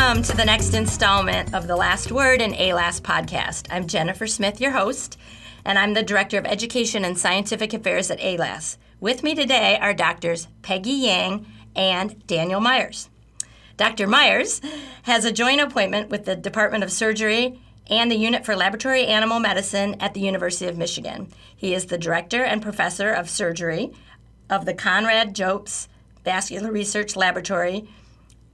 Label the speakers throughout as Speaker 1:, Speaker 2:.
Speaker 1: Welcome to the next installment of The Last Word in AALAS podcast. I'm Jennifer Smith, your host, and I'm the Director of Education and Scientific Affairs at AALAS. With me today are Doctors Peggy Yang and Daniel Myers. Dr. Myers has a joint appointment with the Department of Surgery and the Unit for Laboratory Animal Medicine at the University of Michigan. He is the Director and Professor of Surgery of the Conrad Jobst Vascular Research Laboratory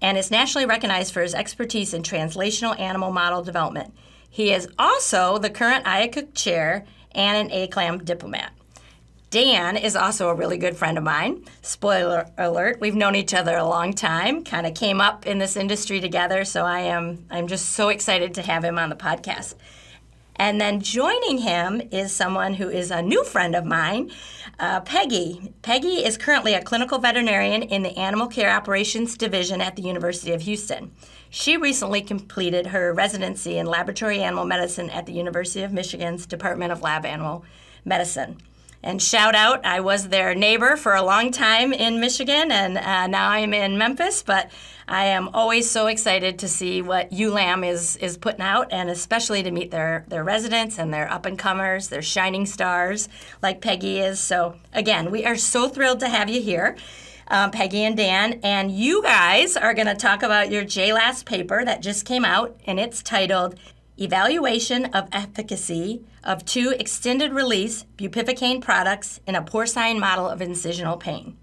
Speaker 1: and is nationally recognized for his expertise in translational animal model development. He is also the current IACUC chair and an ACLAM Diplomat. Dan is also a really good friend of mine. Spoiler alert, we've known each other a long time, kind of came up in this industry together, so I'm just so excited to have him on the podcast. And then joining him is someone who is a new friend of mine, Peggy. Peggy is currently a clinical veterinarian in the Animal Care Operations Division at the University of Houston. She recently completed her residency in Laboratory Animal Medicine at the University of Michigan's Department of Lab Animal Medicine. And shout out, I was their neighbor for a long time in Michigan, and now I'm in Memphis, but I am always so excited to see what ULAM is putting out, and especially to meet their residents and their up-and-comers, their shining stars like Peggy is. So again, we are so thrilled to have you here, Peggy and Dan, and you guys are going to talk about your JAALAS paper that just came out, and it's titled Evaluation of Efficacy of 2 Extended-release Bupivacaine Products in a Porcine Model of Incisional Pain.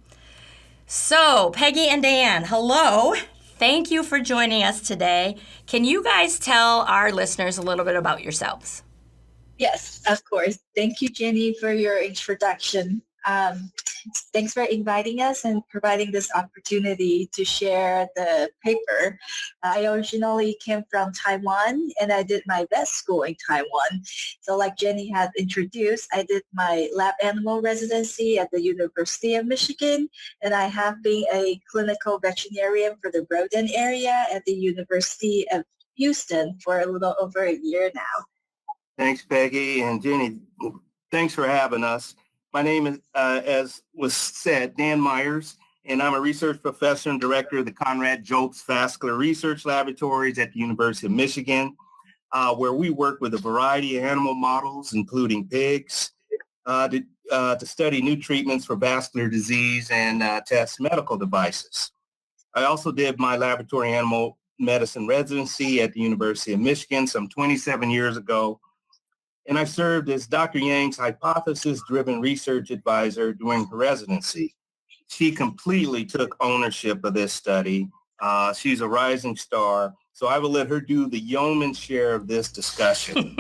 Speaker 1: So, Peggy and Dan, hello. Thank you for joining us today. Can you guys tell our listeners a little bit about yourselves?
Speaker 2: Yes, of course. Thank you, Jenny, for your introduction. Thanks for inviting us and providing this opportunity to share the paper. I originally came from Taiwan, and I did my vet school in Taiwan. So like Jenny had introduced, I did my lab animal residency at the University of Michigan, and I have been a clinical veterinarian for the rodent area at the University of Houston for a little over a year now.
Speaker 3: Thanks, Peggy, and Jenny, thanks for having us. My name is, as was said, Dan Myers, and I'm a research professor and director of the Conrad Jobst Vascular Research Laboratories at the University of Michigan, where we work with a variety of animal models, including pigs, to study new treatments for vascular disease and test medical devices. I also did my laboratory animal medicine residency at the University of Michigan some 27 years ago, and I served as Dr. Yang's hypothesis-driven research advisor during her residency. She completely took ownership of this study. She's a rising star, so I will let her do the yeoman's share of this discussion.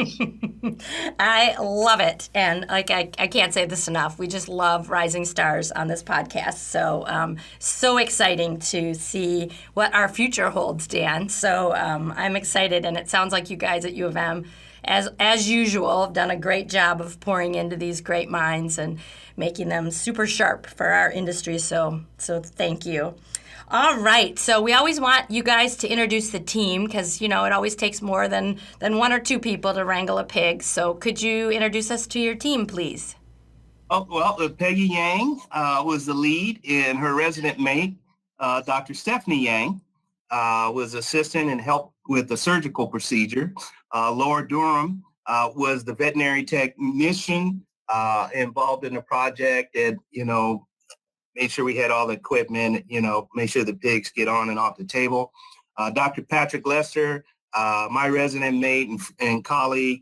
Speaker 1: I love it, and I can't say this enough. We just love rising stars on this podcast, so so exciting to see what our future holds, Dan. So I'm excited, and it sounds like you guys at U of M, as usual, have done a great job of pouring into these great minds and making them super sharp for our industry. So thank you. All right. So we always want you guys to introduce the team because, you know, it always takes more than 1 or 2 people to wrangle a pig. So could you introduce us to your team, please?
Speaker 3: Oh, well, Peggy Yang was the lead, and her resident mate, Dr. Stephanie Yang, was assistant and helped with the surgical procedure. Laura Durham was the veterinary technician involved in the project and, you know, made sure we had all the equipment, you know, make sure the pigs get on and off the table. Dr. Patrick Lester, my resident mate and colleague,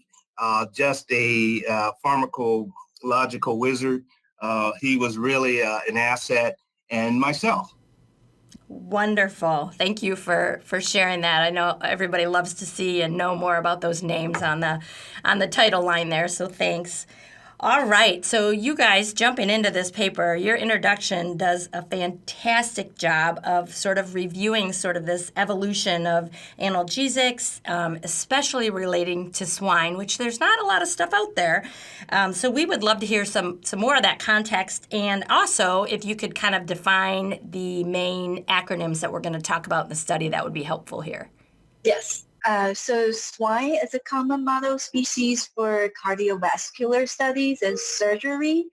Speaker 3: just a pharmacological wizard. He was really an asset, and myself.
Speaker 1: Wonderful. Thank you for sharing that. I know everybody loves to see and know more about those names on the title line there, so thanks. All right, so you guys jumping into this paper, your introduction does a fantastic job of sort of reviewing sort of this evolution of analgesics, especially relating to swine, which there's not a lot of stuff out there. So we would love to hear some more of that context, and also if you could kind of define the main acronyms that we're going to talk about in the study, that would be helpful here.
Speaker 2: Yes. So swine is a common model species for cardiovascular studies and surgery,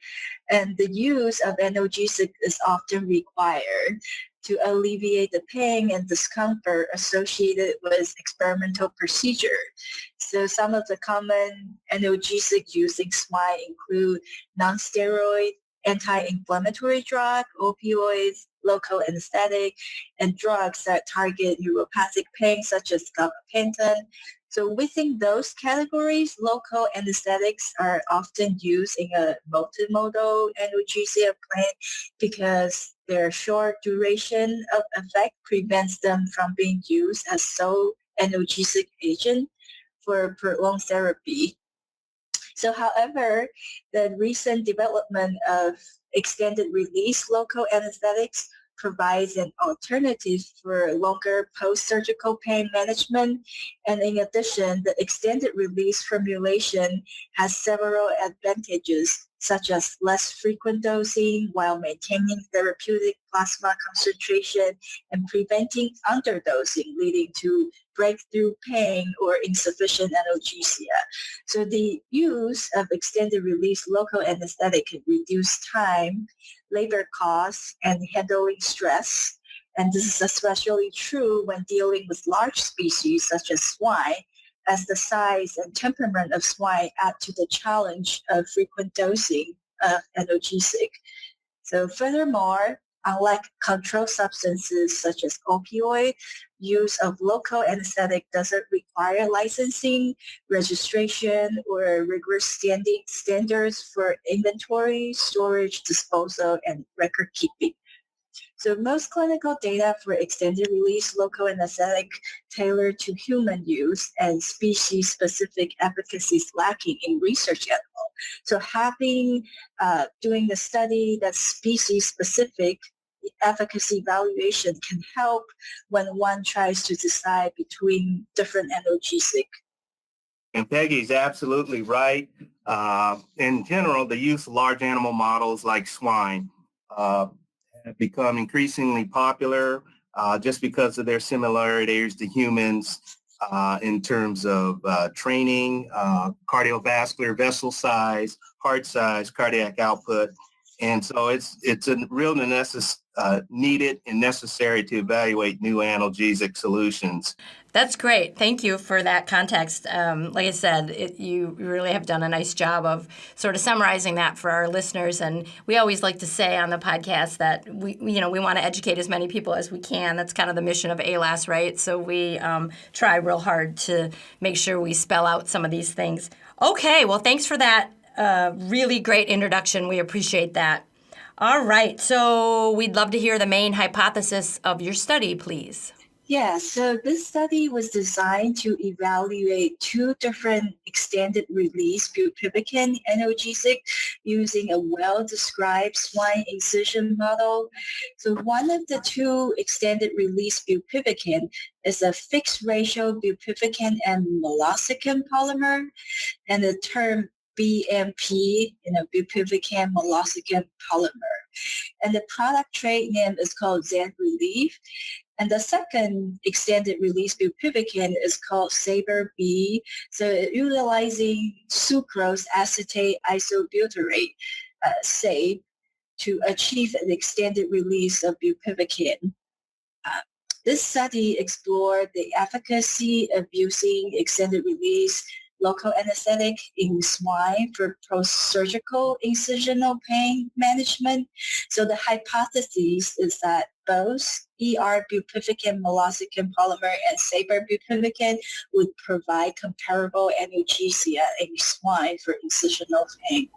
Speaker 2: and the use of analgesic is often required to alleviate the pain and discomfort associated with experimental procedure. So some of the common analgesic used in swine include non-steroid, anti-inflammatory drug, opioids, local anesthetic, and drugs that target neuropathic pain such as gabapentin. So within those categories, local anesthetics are often used in a multimodal analgesia plan because their short duration of effect prevents them from being used as sole analgesic agent for prolonged therapy. So however, the recent development of extended release local anesthetics provides an alternative for longer post-surgical pain management. And in addition, the extended release formulation has several advantages, such as less frequent dosing while maintaining therapeutic plasma concentration and preventing underdosing, leading to breakthrough pain or insufficient analgesia. So the use of extended release local anesthetic can reduce time, labor costs, and handling stress. And this is especially true when dealing with large species such as swine, as the size and temperament of swine add to the challenge of frequent dosing of analgesic. So furthermore, unlike controlled substances such as opioid, use of local anesthetic doesn't require licensing, registration, or rigorous standards for inventory, storage, disposal, and record keeping. So most clinical data for extended release local anesthetic tailored to human use and species-specific efficacy is lacking in research animal. So doing the study that's species-specific efficacy evaluation can help when one tries to decide between different analgesic.
Speaker 3: And Peggy's absolutely right. In general, the use of large animal models like swine have become increasingly popular just because of their similarities to humans in terms of training, cardiovascular vessel size, heart size, cardiac output. And so it's a real needed and necessary to evaluate new analgesic solutions.
Speaker 1: That's great. Thank you for that context. Like I said, you really have done a nice job of sort of summarizing that for our listeners. And we always like to say on the podcast that we want to educate as many people as we can. That's kind of the mission of AALAS, right? So we try real hard to make sure we spell out some of these things. Okay, well, thanks for that really great introduction. We appreciate that. All right, so we'd love to hear the main hypothesis of your study, please.
Speaker 2: Yeah, so this study was designed to evaluate two different extended-release bupivacaine analgesic using a well-described swine incision model. So one of the two extended-release bupivacaine is a fixed-ratio bupivacaine and molosicin polymer, and the term BMP, bupivacaine molosicin polymer. And the product trade name is called Zen Relief. And the second extended release bupivacaine is called Saber B. So utilizing sucrose acetate isobutyrate, SABE, to achieve an extended release of bupivacaine. This study explored the efficacy of using extended release local anesthetic in swine for post-surgical incisional pain management. So the hypothesis is that both ER bupivacaine molosicin polymer and Saber bupivacaine would provide comparable analgesia in swine for incisional pain.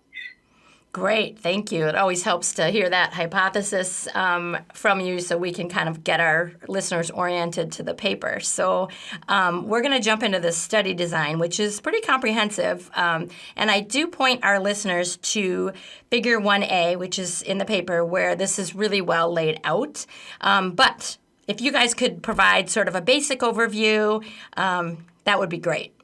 Speaker 1: Great, thank you. It always helps to hear that hypothesis from you so we can kind of get our listeners oriented to the paper. So we're going to jump into the study design, which is pretty comprehensive. And I do point our listeners to Figure 1A, which is in the paper, where this is really well laid out. But if you guys could provide sort of a basic overview, that would be great.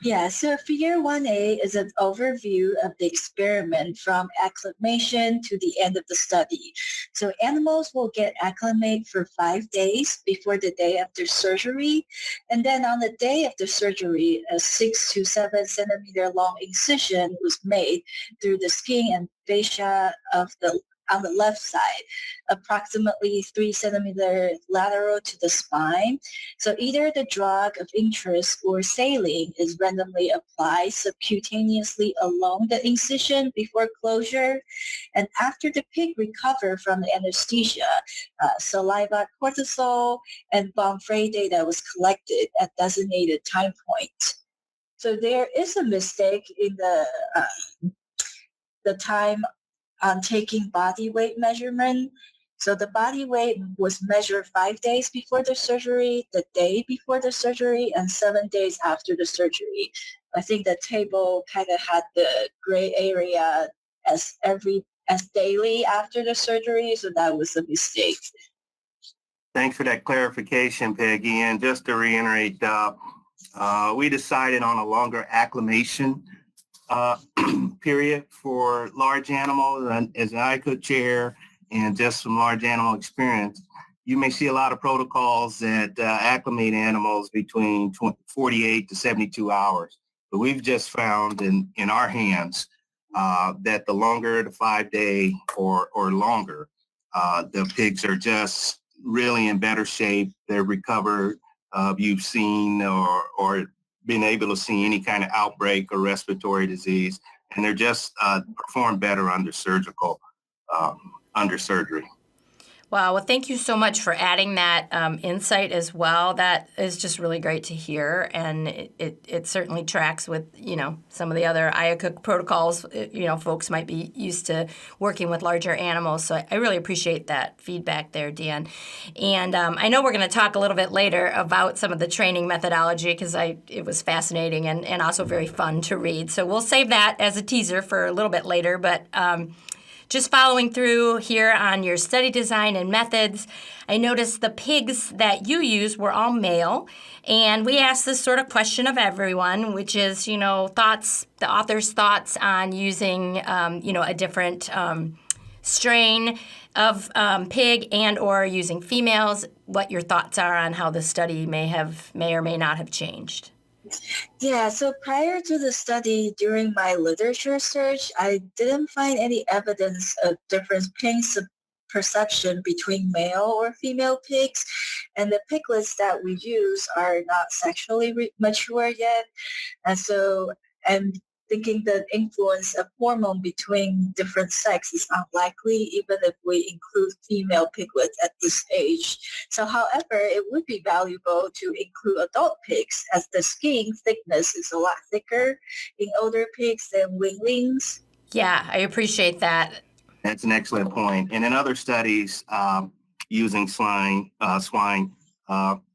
Speaker 2: Yeah, so Figure 1A is an overview of the experiment from acclimation to the end of the study. So animals will get acclimated for 5 days before the day after surgery. And then on the day of the surgery, a 6 to 7 centimeter long incision was made through the skin and fascia of the on the left side, approximately 3 centimeters lateral to the spine. So either the drug of interest or saline is randomly applied subcutaneously along the incision before closure. And after the pig recovered from the anesthesia, saliva, cortisol, and Bonfrey data was collected at designated time point. So there is a mistake in the time on taking body weight measurement. So the body weight was measured 5 days before the surgery, the day before the surgery, and 7 days after the surgery. I think the table kind of had the gray area as daily after the surgery, so that was a mistake.
Speaker 3: Thanks for that clarification, Peggy. And just to reiterate, we decided on a longer acclimation period for large animals. And as an IACUC chair and just some large animal experience, you may see a lot of protocols that acclimate animals between 48 to 72 hours. But we've just found in our hands that the longer the 5 day or longer, the pigs are just really in better shape. They're recovered. You've seen or been able to see any kind of outbreak or respiratory disease, and they're just perform better under surgery.
Speaker 1: Wow. Well, thank you so much for adding that insight as well. That is just really great to hear, and it certainly tracks with, some of the other IACUC protocols, folks might be used to working with larger animals. So I really appreciate that feedback there, Dan. And I know we're going to talk a little bit later about some of the training methodology because it was fascinating and also very fun to read. So we'll save that as a teaser for a little bit later, but just following through here on your study design and methods, I noticed the pigs that you used were all male. And we asked this sort of question of everyone, which is, the author's thoughts on using, a different strain of pig and or using females, what your thoughts are on how the study may or may not have changed.
Speaker 2: Yeah, so prior to the study, during my literature search, I didn't find any evidence of different pain perception between male or female pigs. And the piglets that we use are not sexually mature yet. And so I'm thinking the influence of hormone between different sexes is unlikely, even if we include female piglets at this age. So however, it would be valuable to include adult pigs as the skin thickness is a lot thicker in older pigs than weanlings.
Speaker 1: Yeah, I appreciate that.
Speaker 3: That's an excellent point. And in other studies using swine,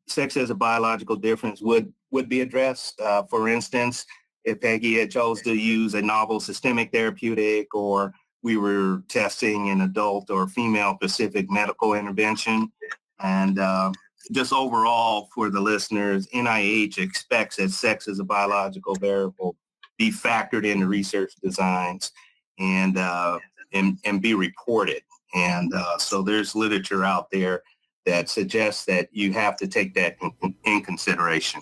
Speaker 3: sex as a biological difference would be addressed. For instance, if Peggy had chose to use a novel systemic therapeutic, or we were testing an adult or female-specific medical intervention. And just overall for the listeners, NIH expects that sex as a biological variable be factored into research designs and be reported. And so there's literature out there that suggests that you have to take that in consideration.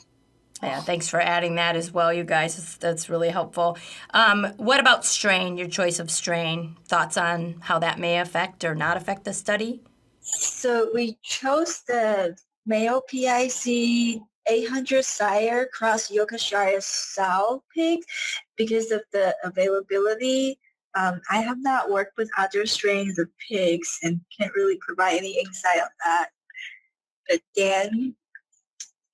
Speaker 1: Yeah, thanks for adding that as well, you guys. That's really helpful. What about strain, your choice of strain? Thoughts on how that may affect or not affect the study?
Speaker 2: So we chose the male PIC 800 sire cross Yorkshire sow pig because of the availability. I have not worked with other strains of pigs and can't really provide any insight on that. But Dan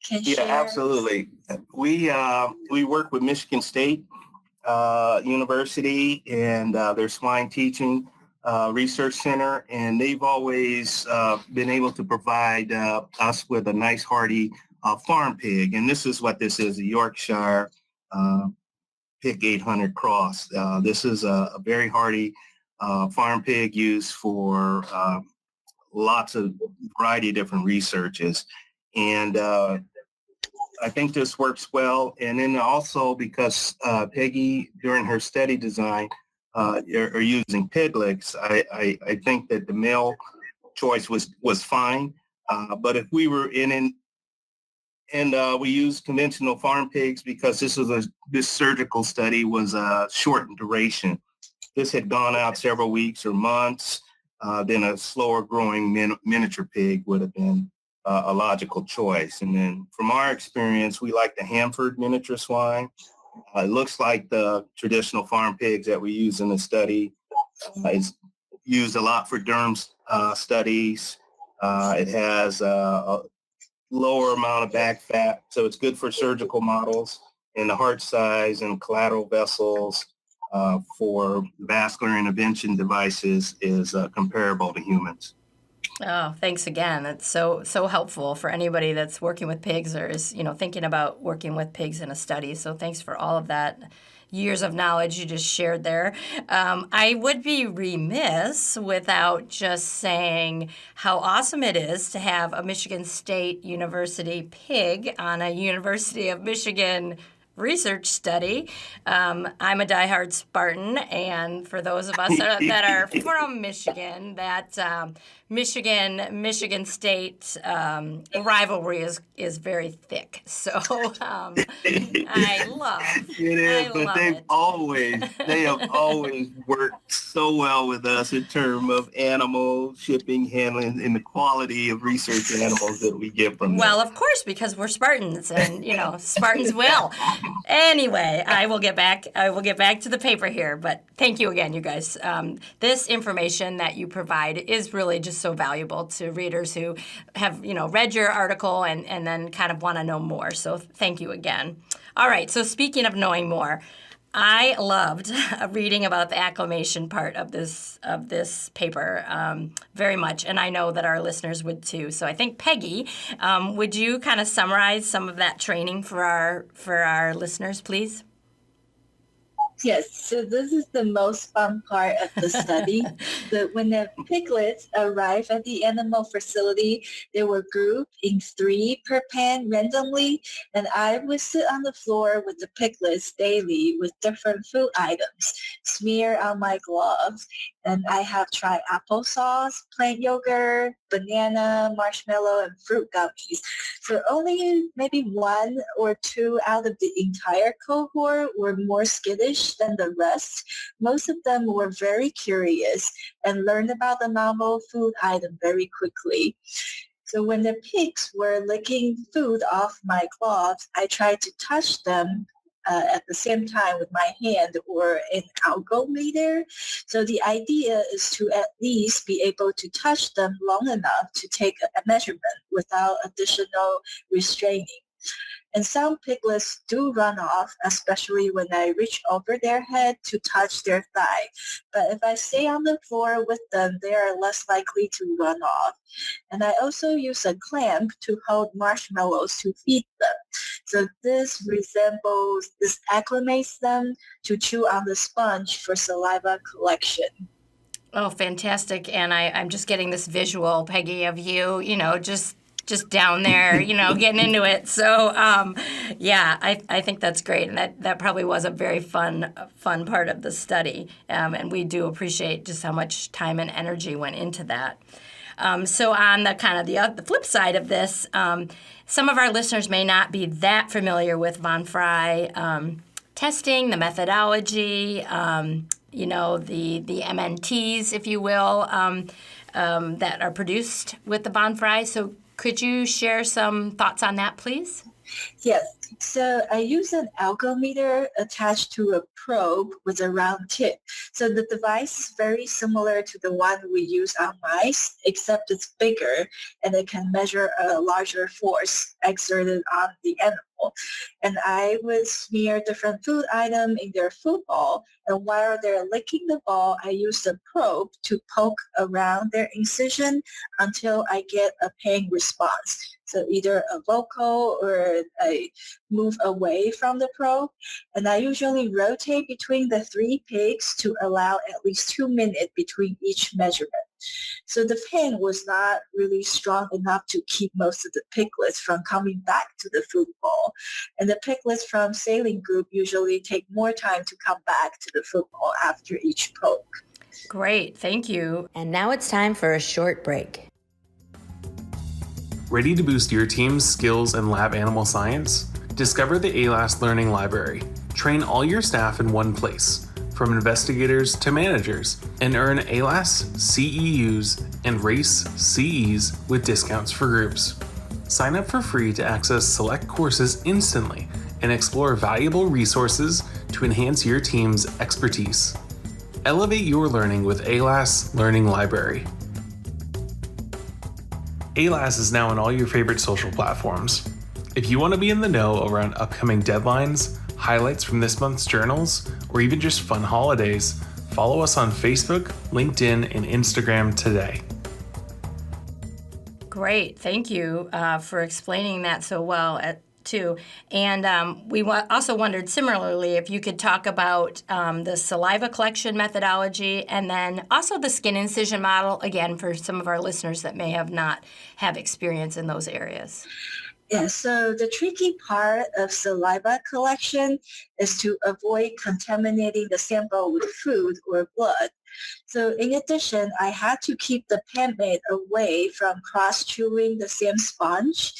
Speaker 2: can share.
Speaker 3: Yeah, absolutely. We work with Michigan State University and their swine teaching research center, and they've always been able to provide us with a nice hardy farm pig. And this is what this is, a Yorkshire Pig 800 cross. This is a very hardy farm pig used for lots of variety of different researches. And I think this works well. And then also because Peggy, during her study design, are using piglets, I think that the male choice was fine. But if we were we used conventional farm pigs because this surgical study was short in duration. This had gone out several weeks or months. then a slower growing miniature pig would have been a logical choice. And then from our experience, we like the Hanford miniature swine. It looks like the traditional farm pigs that we use in the study. It's used a lot for derm studies. It has a lower amount of back fat, so it's good for surgical models. And the heart size and collateral vessels for vascular intervention devices is comparable to humans.
Speaker 1: Oh, thanks again. That's so helpful for anybody that's working with pigs or is, thinking about working with pigs in a study. So thanks for all of that years of knowledge you just shared there. I would be remiss without just saying how awesome it is to have a Michigan State University pig on a University of Michigan research study. I'm a diehard Spartan, and for those of us that are from Michigan, that Michigan State rivalry is very thick. So I love
Speaker 3: it. Is, but they have always worked so well with us in terms of animal shipping, handling, and the quality of research animals that we get from them.
Speaker 1: Well, of course, because we're Spartans, and Spartans will. Anyway, I will get back to the paper here, but thank you again, you guys. This information that you provide is really just so valuable to readers who have, read your article and then kind of want to know more. So thank you again. All right, so speaking of knowing more, I loved reading about the acclimation part of this paper very much, and I know that our listeners would too. So I think, Peggy, would you kind of summarize some of that training for our listeners, please?
Speaker 2: Yes, so this is the most fun part of the study. When the piglets arrived at the animal facility, they were grouped in 3 per pen randomly, and I would sit on the floor with the piglets daily with different food items smeared on my gloves. And I have tried applesauce, plain yogurt, banana, marshmallow, and fruit gummies. So only maybe 1 or 2 out of the entire cohort were more skittish than the rest. Most of them were very curious and learned about the novel food item very quickly. So when the pigs were licking food off my gloves, I tried to touch them at the same time with my hand or an algometer. So the idea is to at least be able to touch them long enough to take a measurement without additional restraining. And some piglets do run off, especially when I reach over their head to touch their thigh. But if I stay on the floor with them, they are less likely to run off. And I also use a clamp to hold marshmallows to feed them. So this acclimates them to chew on the sponge for saliva collection.
Speaker 1: Oh, fantastic. And I'm just getting this visual, Peggy, of you, just down there, getting into it. So, I think that's great. And that probably was a very fun part of the study. And we do appreciate just how much time and energy went into that. So on the kind of the flip side of this, some of our listeners may not be that familiar with von Frey testing, the methodology, the MNTs, if you will, that are produced with the von Frey. So could you share some thoughts on that, please?
Speaker 2: Yes. So I use an algometer attached to a probe with a round tip. So the device is very similar to the one we use on mice, except it's bigger and it can measure a larger force exerted on the animal. And I would smear different food items in their food bowl. And while they're licking the ball, I use the probe to poke around their incision until I get a pain response. So either a vocal or a move away from the probe. And I usually rotate between the 3 pigs to allow at least 2 minutes between each measurement. So the pain was not really strong enough to keep most of the piglets from coming back to the food bowl. And the piglets from saline group usually take more time to come back to the food bowl after each poke.
Speaker 1: Great, thank you.
Speaker 4: And now it's time for a short break.
Speaker 5: Ready to boost your team's skills in lab animal science? Discover the AALAS Learning Library. Train all your staff in one place. from investigators to managers, and earn AALAS, CEUs, and RACE CEs with discounts for groups. Sign up for free to access select courses instantly and explore valuable resources to enhance your team's expertise. Elevate your learning with AALAS Learning Library. AALAS is now on all your favorite social platforms. If you want to be in the know around upcoming deadlines, highlights from this month's journals, or even just fun holidays, follow us on Facebook, LinkedIn, and Instagram today.
Speaker 1: Great. Thank you for explaining that so well, too. And we also wondered similarly if you could talk about the saliva collection methodology and then also the skin incision model, again, for some of our listeners that may not have experience in those areas.
Speaker 2: Yeah, so the tricky part of saliva collection is to avoid contaminating the sample with food or blood. So in addition, I had to keep the penmate away from cross-chewing the same sponge.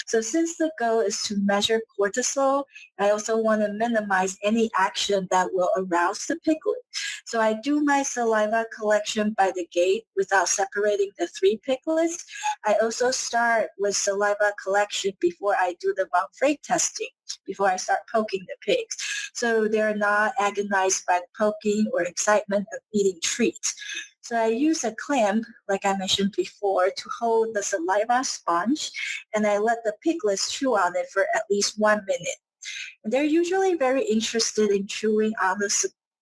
Speaker 2: So since the goal is to measure cortisol, I also want to minimize any action that will arouse the piglet. So I do my saliva collection by the gate without separating the three piglets. I also start with saliva collection before I do the von Frey testing, before I start poking the pigs. So they're not agonized by the poking or excitement of eating treats. So I use a clamp, like I mentioned before, to hold the saliva sponge, and I let the piglets chew on it for at least 1 minute. And they're usually very interested in chewing on the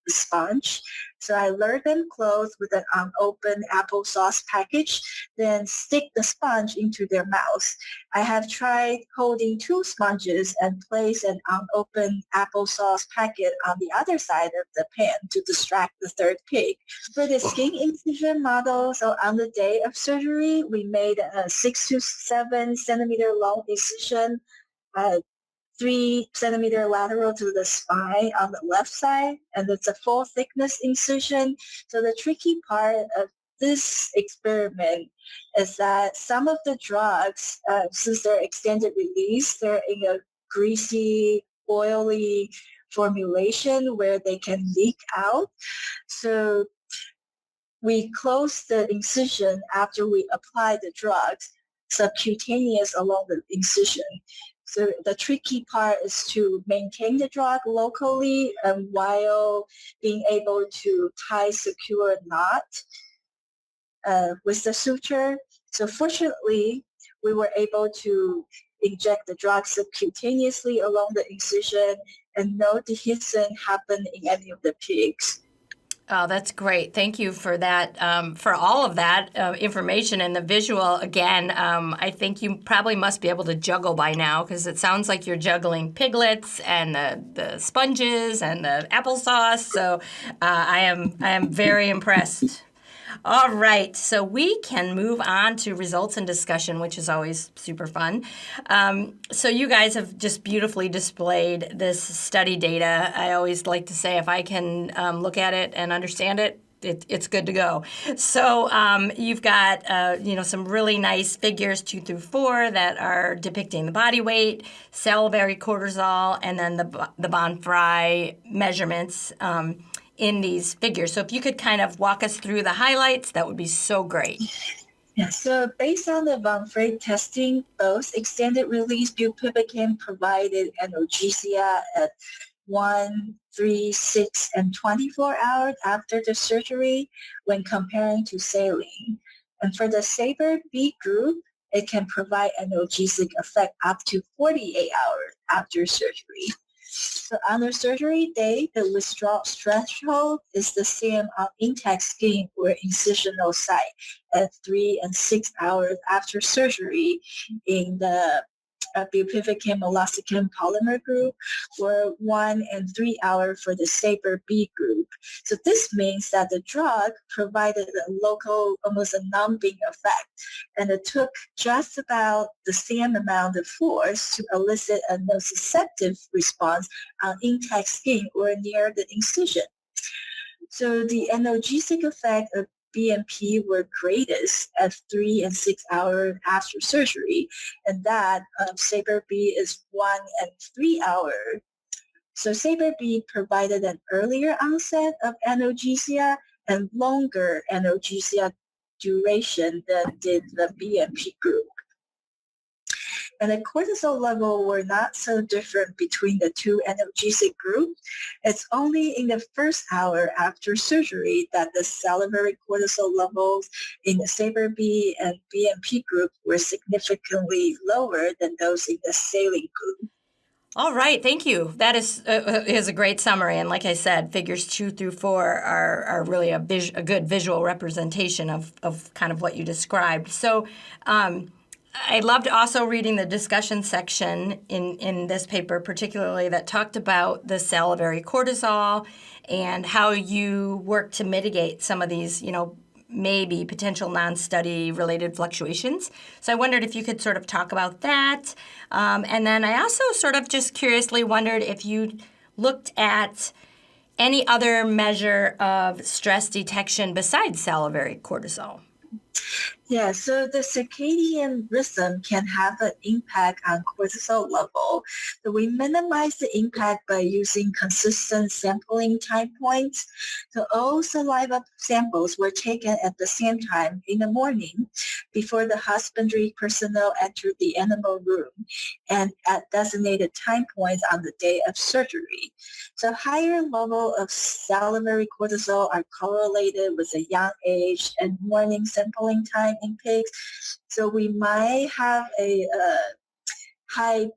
Speaker 2: sponge. So I lure them close with an unopened applesauce package, then stick the sponge into their mouths. I have tried holding 2 sponges and place an unopened applesauce packet on the other side of the pan to distract the third pig. For the skin incision model, so on the day of surgery, we made a 6 to 7 centimeter long incision, 3 centimeter lateral to the spine on the left side, and it's a full thickness incision. So the tricky part of this experiment is that some of the drugs, since they're extended release, they're in a greasy, oily formulation where they can leak out. So we close the incision after we apply the drugs subcutaneous along the incision. So the tricky part is to maintain the drug locally while being able to tie secure knot with the suture. So fortunately, we were able to inject the drug subcutaneously along the incision, and no dehiscence happened in any of the pigs.
Speaker 1: Oh, that's great. Thank you for that, for all of that information and the visual. Again, I think you probably must be able to juggle by now because it sounds like you're juggling piglets and the sponges and the applesauce. So I am very impressed. All right, so we can move on to results and discussion, which is always super fun. So you guys have just beautifully displayed this study data. I always like to say if I can look at it and understand it, it's good to go. So you've got some really nice figures 2 through 4 that are depicting the body weight, salivary cortisol, and then the von Frey measurements in these figures. So if you could kind of walk us through the highlights, that would be so great.
Speaker 2: Yeah, so based on the von Frey testing, both extended-release bupivacaine provided analgesia at 1, 3, 6, and 24 hours after the surgery when comparing to saline. And for the SABR B group, it can provide analgesic effect up to 48 hours after surgery. So on the surgery day, the withdrawal threshold is the same on intact skin or incisional site at 3 and 6 hours after surgery in the bupivacaine meloxicam polymer group, or 1 and 3 hours for the SABR B group. So this means that the drug provided a local, almost a numbing effect, and it took just about the same amount of force to elicit a nociceptive response on intact skin or near the incision. So the analgesic effect of BMP were greatest at 3 and 6 hours after surgery, and that of SABR B is 1 and 3 hours So Saber B provided an earlier onset of analgesia and longer analgesia duration than did the BMP group. And the cortisol level were not so different between the two analgesic groups. It's only in the first hour after surgery that the salivary cortisol levels in the Saber B and BMP group were significantly lower than those in the saline group.
Speaker 1: All right, thank you. That is a great summary, and like I said, figures 2 through 4 are really a good visual representation of kind of what you described. So I loved also reading the discussion section in this paper, particularly that talked about the salivary cortisol and how you work to mitigate some of these, maybe potential non-study related fluctuations. So I wondered if you could sort of talk about that. And then I also sort of just curiously wondered if you looked at any other measure of stress detection besides salivary cortisol.
Speaker 2: Yeah, so the circadian rhythm can have an impact on cortisol level. So we minimize the impact by using consistent sampling time points. So all saliva samples were taken at the same time in the morning before the husbandry personnel entered the animal room and at designated time points on the day of surgery. So higher level of salivary cortisol are correlated with a young age and morning sampling time in pigs. So we might have a high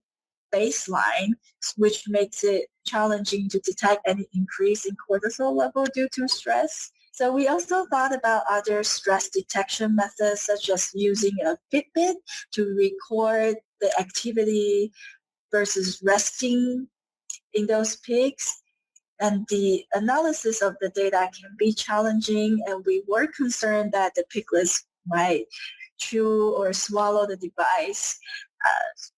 Speaker 2: baseline, which makes it challenging to detect any increase in cortisol level due to stress. So we also thought about other stress detection methods, such as using a Fitbit to record the activity versus resting in those pigs. And the analysis of the data can be challenging, and we were concerned that the piglets might chew or swallow the device.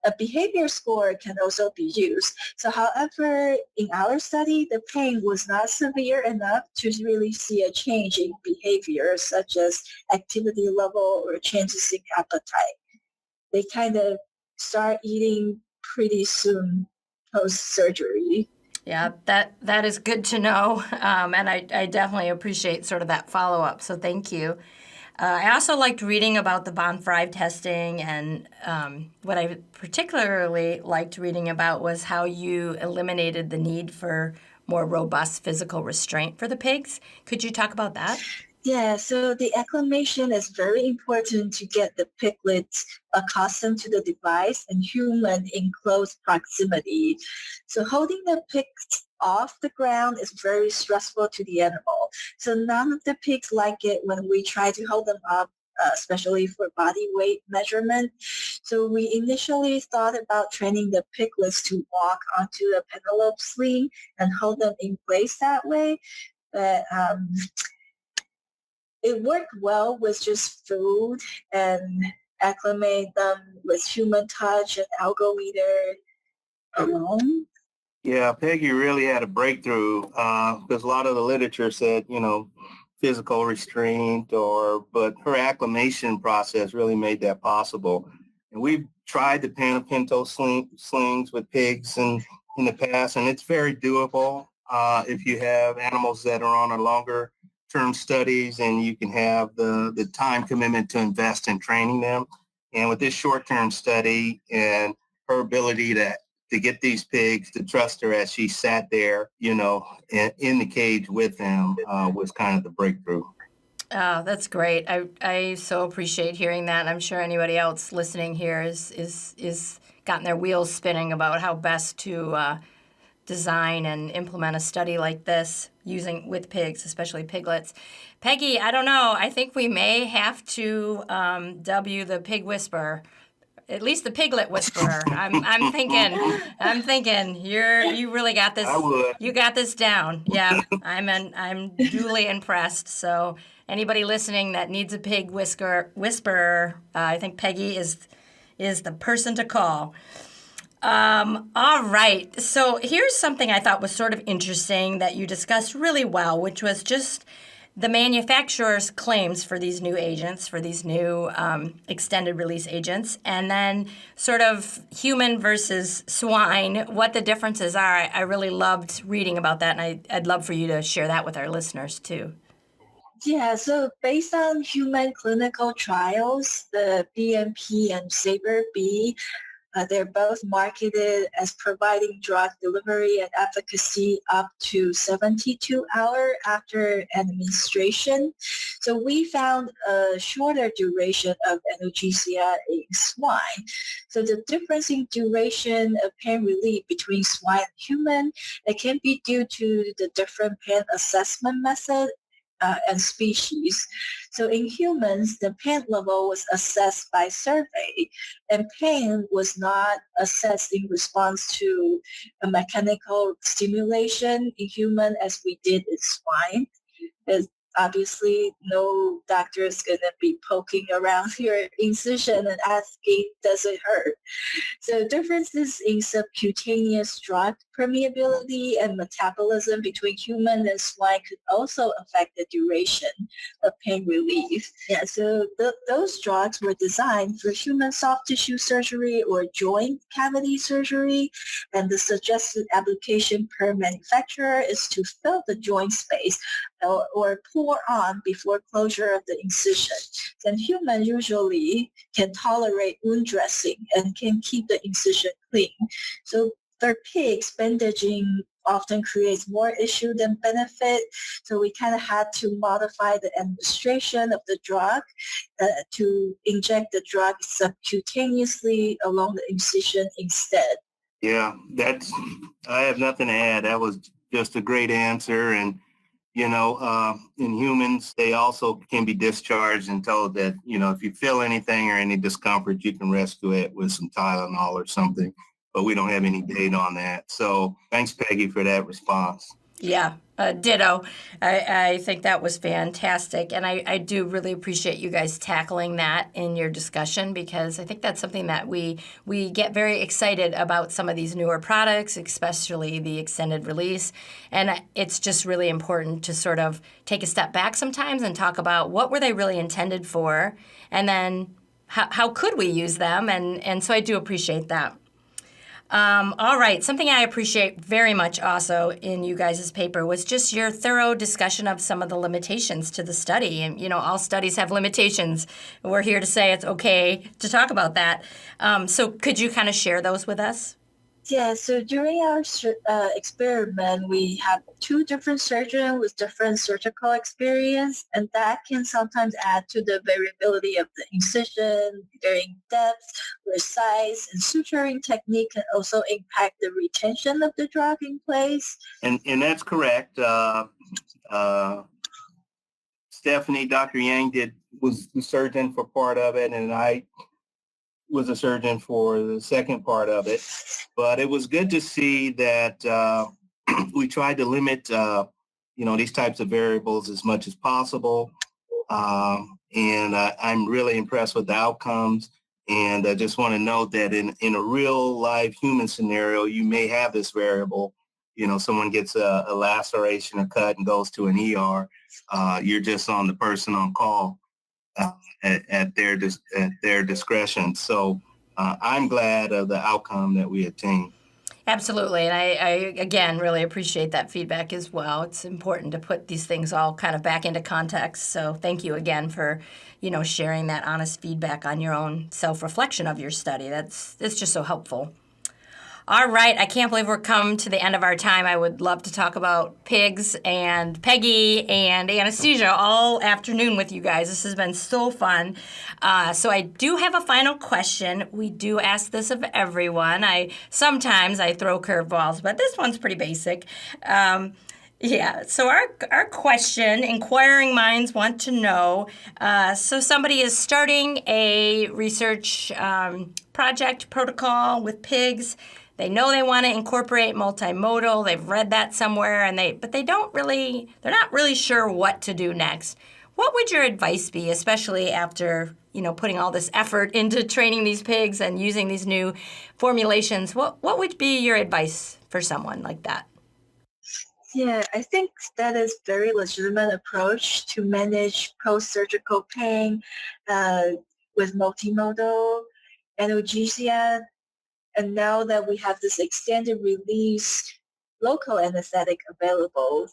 Speaker 2: A behavior score can also be used. So however, in our study, the pain was not severe enough to really see a change in behavior, such as activity level or changes in appetite. They kind of start eating pretty soon post-surgery.
Speaker 1: Yeah, that is good to know, and I definitely appreciate sort of that follow-up, so thank you. I also liked reading about the von Frey testing, and what I particularly liked reading about was how you eliminated the need for more robust physical restraint for the pigs. Could you talk about that?
Speaker 2: Yeah, so the acclimation is very important to get the piglets accustomed to the device and human in close proximity. So holding the pigs off the ground is very stressful to the animal. So none of the pigs like it when we try to hold them up, especially for body weight measurement. So we initially thought about training the piglets to walk onto the penelope sling and hold them in place that way. But it worked well with just food and acclimate them with human touch and algometer alone.
Speaker 3: Yeah, Peggy really had a breakthrough because a lot of the literature said, physical restraint but her acclimation process really made that possible. And we've tried the Panopinto slings with pigs in the past, and it's very doable if you have animals that are on a longer term studies and you can have the time commitment to invest in training them. And with this short-term study and her ability to get these pigs to trust her as she sat there, in the cage with them was kind of the breakthrough.
Speaker 1: Oh, that's great. I so appreciate hearing that. I'm sure anybody else listening here is gotten their wheels spinning about how best to design and implement a study like this with pigs, especially piglets. Peggy, I don't know. I think we may have to dub you the pig whisperer. At least the piglet whisperer. I'm thinking you really got this.
Speaker 3: I would.
Speaker 1: You got this down. Yeah, I'm duly impressed. So anybody listening that needs a pig whisperer, I think Peggy is the person to call. All right. So here's something I thought was sort of interesting that you discussed really well, which was just the manufacturer's claims for these new agents, for these new extended release agents, and then sort of human versus swine, what the differences are. I really loved reading about that, and I'd love for you to share that with our listeners too.
Speaker 2: Yeah, so based on human clinical trials, the BMP and Saber-B, they're both marketed as providing drug delivery and efficacy up to 72 hours after administration. So we found a shorter duration of analgesia in swine. So the difference in duration of pain relief between swine and human, it can be due to the different pain assessment method and species. So in humans, the pain level was assessed by survey, and pain was not assessed in response to a mechanical stimulation in human as we did in swine. As obviously, no doctor is going to be poking around your incision and asking, does it hurt? So differences in subcutaneous drug permeability and metabolism between human and swine could also affect the duration of pain relief. Yeah, so those drugs were designed for human soft tissue surgery or joint cavity surgery, and the suggested application per manufacturer is to fill the joint space or pour on before closure of the incision. And humans usually can tolerate wound dressing and can keep the incision clean. So for pigs, bandaging often creates more issue than benefit. So we kind of had to modify the administration of the drug to inject the drug subcutaneously along the incision instead.
Speaker 3: Yeah, I have nothing to add. That was just a great answer. And in humans, they also can be discharged and told that, if you feel anything or any discomfort, you can rescue it with some Tylenol or something. But we don't have any data on that. So thanks, Peggy, for that response.
Speaker 1: Yeah, ditto. I think that was fantastic. And I do really appreciate you guys tackling that in your discussion, because I think that's something that we get very excited about some of these newer products, especially the extended release. And it's just really important to sort of take a step back sometimes and talk about what were they really intended for, and then how could we use them. And so I do appreciate that. All right. Something I appreciate very much also in you guys' paper was just your thorough discussion of some of the limitations to the study. And, all studies have limitations. We're here to say it's okay to talk about that. So could you kind of share those with us?
Speaker 2: Yeah, so during our experiment, we have two different surgeons with different surgical experience, and that can sometimes add to the variability of the incision, varying depth or size, and suturing technique can also impact the retention of the drug in place.
Speaker 3: And that's correct. Stephanie, Dr. Yang was the surgeon for part of it, and I was a surgeon for the second part of it. But it was good to see that we tried to limit, these types of variables as much as possible. And I'm really impressed with the outcomes. And I just want to note that in a real life human scenario, you may have this variable. Someone gets a laceration or cut and goes to an ER. You're just on the person on call. At their discretion. So I'm glad of the outcome that we attained.
Speaker 1: Absolutely. And I again, really appreciate that feedback as well. It's important to put these things all kind of back into context. So thank you again for, sharing that honest feedback on your own self-reflection of your study. It's just so helpful. All right. I can't believe we're come to the end of our time. I would love to talk about pigs and Peggy and anesthesia all afternoon with you guys. This has been so fun. So I do have a final question. We do ask this of everyone. Sometimes I throw curveballs, but this one's pretty basic. So our question, inquiring minds want to know, so somebody is starting a research project protocol with pigs. They know they want to incorporate multimodal. They've read that somewhere, but they're not really sure what to do next. What would your advice be, especially after, putting all this effort into training these pigs and using these new formulations? What would be your advice for someone like that?
Speaker 2: Yeah, I think that is very legitimate approach to manage post-surgical pain with multimodal analgesia. And now that we have this extended release local anesthetic available,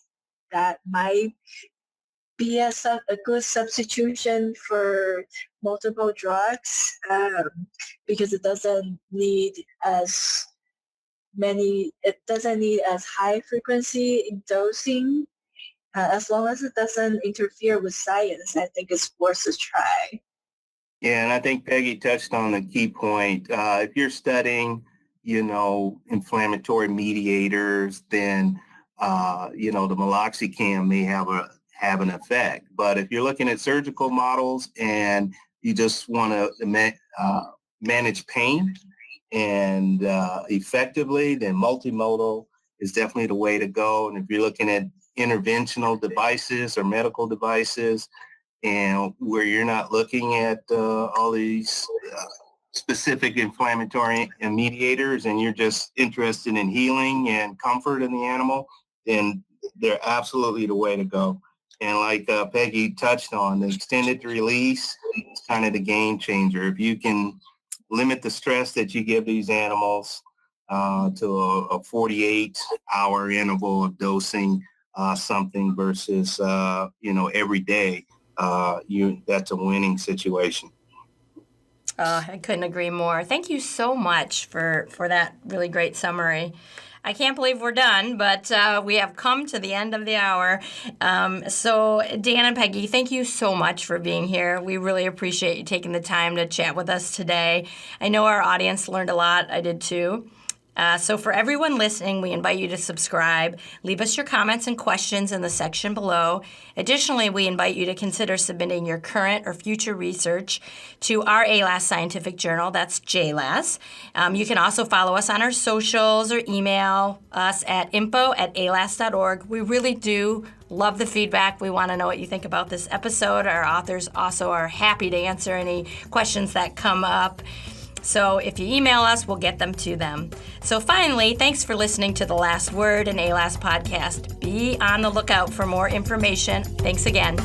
Speaker 2: that might be a good substitution for multiple drugs because it doesn't need as high frequency in dosing. As long as it doesn't interfere with science, I think it's worth a try.
Speaker 3: Yeah, and I think Peggy touched on the key point. If you're studying, inflammatory mediators, then, the meloxicam may have an effect. But if you're looking at surgical models and you just want to manage pain and effectively, then multimodal is definitely the way to go. And if you're looking at interventional devices or medical devices, and where you're not looking at all these specific inflammatory mediators and you're just interested in healing and comfort in the animal, then they're absolutely the way to go. And like Peggy touched on, the extended release is kind of the game changer. If you can limit the stress that you give these animals to a 48-hour interval of dosing something versus, every day, that's a winning situation.
Speaker 1: I couldn't agree more. Thank you so much for that really great summary. I can't believe we're done, but we have come to the end of the hour. So Dan and Peggy, thank you so much for being here. We really appreciate you taking the time to chat with us today. I know our audience learned a lot. I did too. So for everyone listening, we invite you to subscribe. Leave us your comments and questions in the section below. Additionally, we invite you to consider submitting your current or future research to our AALAS Scientific Journal. That's JAALAS. You can also follow us on our socials or email us at info@aalas.org. We really do love the feedback. We want to know what you think about this episode. Our authors also are happy to answer any questions that come up. So if you email us, we'll get them to them. So finally, thanks for listening to The Last Word, an AALAS podcast. Be on the lookout for more information. Thanks again.